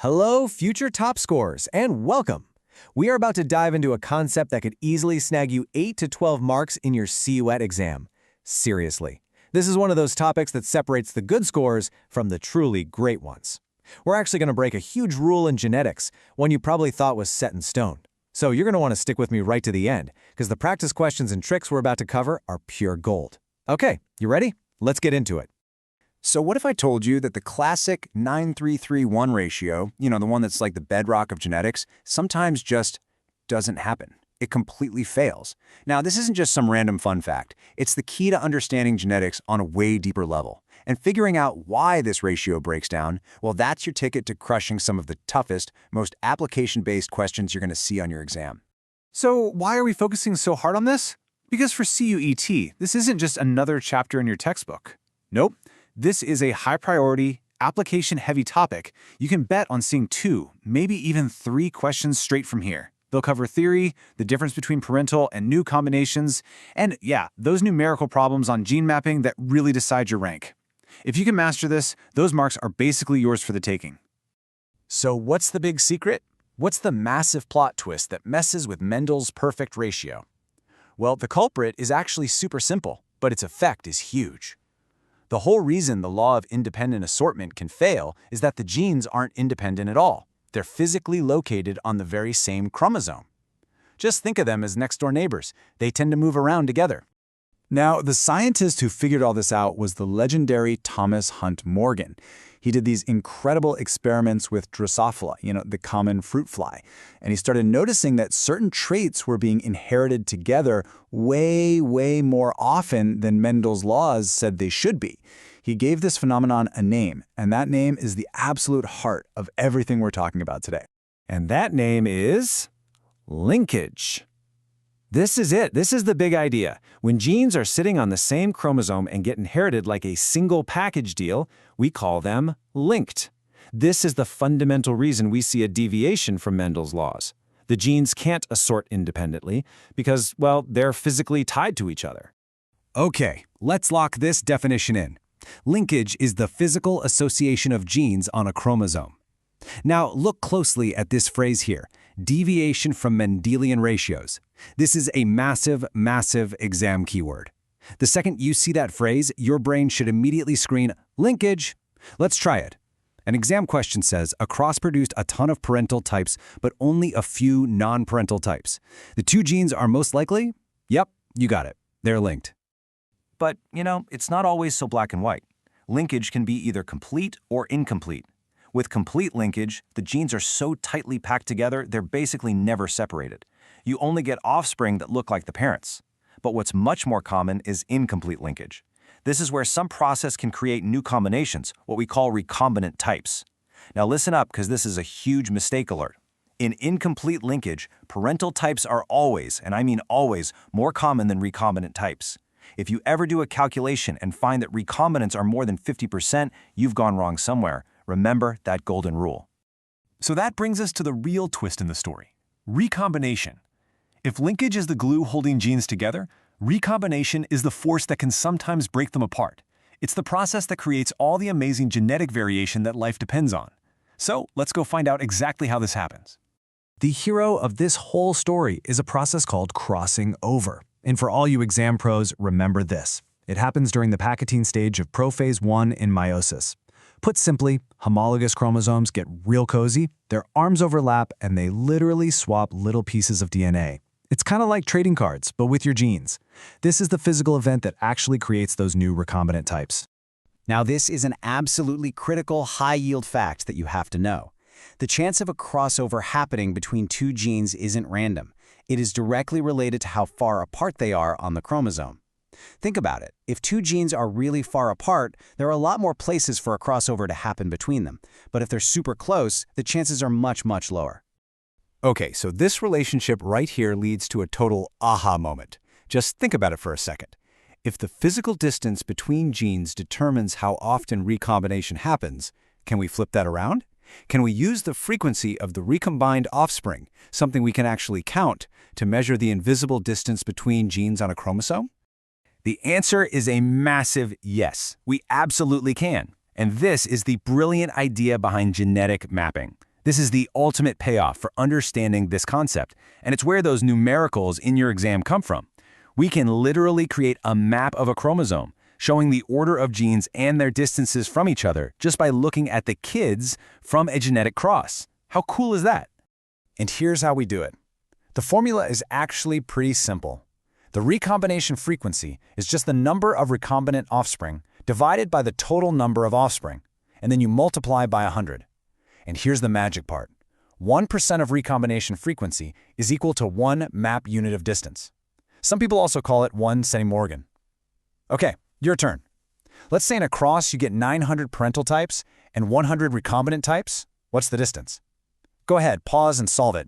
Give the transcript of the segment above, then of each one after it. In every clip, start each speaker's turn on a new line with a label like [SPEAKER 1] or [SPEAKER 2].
[SPEAKER 1] Hello, future top scorers, and welcome. We are about to dive into a concept that could easily snag you 8 to 12 marks in your CUET exam. Seriously, this is one of those topics that separates the good scores from the truly great ones. We're actually going to break a huge rule in genetics, one you probably thought was set in stone. So you're going to want to stick with me right to the end, because the practice questions and tricks we're about to cover are pure gold. Okay, you ready? Let's get into it.
[SPEAKER 2] So what if I told you that the classic 9:3:3:1 ratio, the one that's like the bedrock of genetics, sometimes just doesn't happen? It completely fails. Now, this isn't just some random fun fact. It's the key to understanding genetics on a way deeper level. And figuring out why this ratio breaks down, well, that's your ticket to crushing some of the toughest, most application-based questions you're going to see on your exam.
[SPEAKER 3] So why are we focusing so hard on this? Because for CUET, this isn't just another chapter in your textbook. Nope. This is a high-priority, application-heavy topic. You can bet on seeing 2, maybe even 3 questions straight from here. They'll cover theory, the difference between parental and new combinations, and yeah, those numerical problems on gene mapping that really decide your rank. If you can master this, those marks are basically yours for the taking.
[SPEAKER 1] So what's the big secret? What's the massive plot twist that messes with Mendel's perfect ratio? Well, the culprit is actually super simple, but its effect is huge. The whole reason the law of independent assortment can fail is that the genes aren't independent at all. They're physically located on the very same chromosome. Just think of them as next-door neighbors. They tend to move around together.
[SPEAKER 2] Now, the scientist who figured all this out was the legendary Thomas Hunt Morgan. He did these incredible experiments with Drosophila, the common fruit fly, and he started noticing that certain traits were being inherited together way, way more often than Mendel's laws said they should be. He gave this phenomenon a name, and that name is the absolute heart of everything we're talking about today.
[SPEAKER 1] And that name is linkage. This is it. This is the big idea. When genes are sitting on the same chromosome and get inherited like a single package deal, we call them linked. This is the fundamental reason we see a deviation from Mendel's laws. The genes can't assort independently because, well, they're physically tied to each other.
[SPEAKER 4] Okay, let's lock this definition in. Linkage is the physical association of genes on a chromosome. Now, look closely at this phrase here, deviation from Mendelian ratios. This is a massive, massive exam keyword. The second you see that phrase, your brain should immediately screen, linkage. Let's try it. An exam question says, a cross produced a ton of parental types, but only a few non-parental types. The 2 genes are most likely? Yep, you got it. They're linked.
[SPEAKER 1] But, it's not always so black and white. Linkage can be either complete or incomplete. With complete linkage, the genes are so tightly packed together, they're basically never separated. You only get offspring that look like the parents. But what's much more common is incomplete linkage. This is where some process can create new combinations, what we call recombinant types. Now listen up, because this is a huge mistake alert. In incomplete linkage, parental types are always, and I mean always, more common than recombinant types. If you ever do a calculation and find that recombinants are more than 50%, you've gone wrong somewhere. Remember that golden rule.
[SPEAKER 3] So that brings us to the real twist in the story, recombination. If linkage is the glue holding genes together, recombination is the force that can sometimes break them apart. It's the process that creates all the amazing genetic variation that life depends on. So let's go find out exactly how this happens.
[SPEAKER 4] The hero of this whole story is a process called crossing over. And for all you exam pros, remember this. It happens during the Pachytene stage of Prophase 1 in meiosis. Put simply, homologous chromosomes get real cozy, their arms overlap, and they literally swap little pieces of DNA. It's kind of like trading cards, but with your genes. This is the physical event that actually creates those new recombinant types.
[SPEAKER 5] Now, this is an absolutely critical high-yield fact that you have to know. The chance of a crossover happening between 2 genes isn't random. It is directly related to how far apart they are on the chromosome. Think about it. If 2 genes are really far apart, there are a lot more places for a crossover to happen between them. But if they're super close, the chances are much, much lower.
[SPEAKER 4] Okay, so this relationship right here leads to a total aha moment. Just think about it for a second. If the physical distance between genes determines how often recombination happens, can we flip that around? Can we use the frequency of the recombined offspring, something we can actually count, to measure the invisible distance between genes on a chromosome?
[SPEAKER 1] The answer is a massive yes. We absolutely can. And this is the brilliant idea behind genetic mapping. This is the ultimate payoff for understanding this concept, and it's where those numericals in your exam come from. We can literally create a map of a chromosome, showing the order of genes and their distances from each other just by looking at the kids from a genetic cross. How cool is that?
[SPEAKER 2] And here's how we do it. The formula is actually pretty simple. The recombination frequency is just the number of recombinant offspring divided by the total number of offspring, and then you multiply by 100. And here's the magic part. 1% of recombination frequency is equal to 1 map unit of distance. Some people also call it 1 centimorgan. Okay, your turn. Let's say in a cross you get 900 parental types and 100 recombinant types. What's the distance? Go ahead, pause and solve it.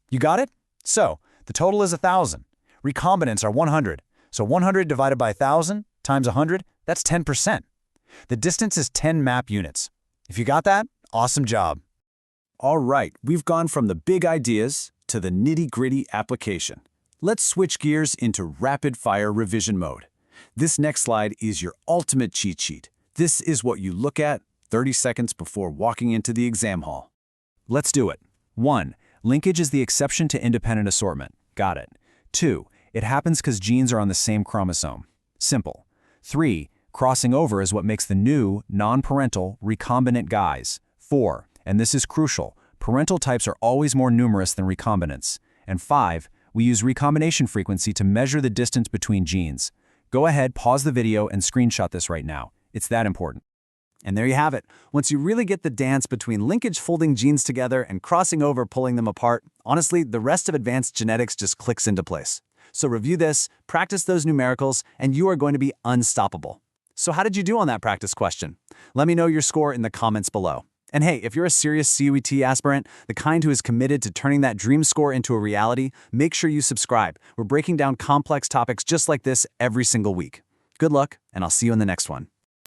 [SPEAKER 2] You got it? So, the total is 1,000. Recombinants are 100. So 100 divided by 1,000 times 100, that's 10%. The distance is 10 map units. If you got that, awesome job.
[SPEAKER 1] All right, we've gone from the big ideas to the nitty-gritty application. Let's switch gears into rapid-fire revision mode. This next slide is your ultimate cheat sheet. This is what you look at 30 seconds before walking into the exam hall. Let's do it. 1. Linkage is the exception to independent assortment. Got it. 2. It happens because genes are on the same chromosome. Simple. 3. Crossing over is what makes the new, non-parental, recombinant guys. 4. And this is crucial. Parental types are always more numerous than recombinants. And 5. We use recombination frequency to measure the distance between genes. Go ahead, pause the video, and screenshot this right now. It's that important.
[SPEAKER 2] And there you have it. Once you really get the dance between linkage folding genes together and crossing over pulling them apart, honestly, the rest of advanced genetics just clicks into place. So review this, practice those numericals, and you are going to be unstoppable. So how did you do on that practice question? Let me know your score in the comments below. And hey, if you're a serious CUET aspirant, the kind who is committed to turning that dream score into a reality, make sure you subscribe. We're breaking down complex topics just like this every single week. Good luck, and I'll see you in the next one.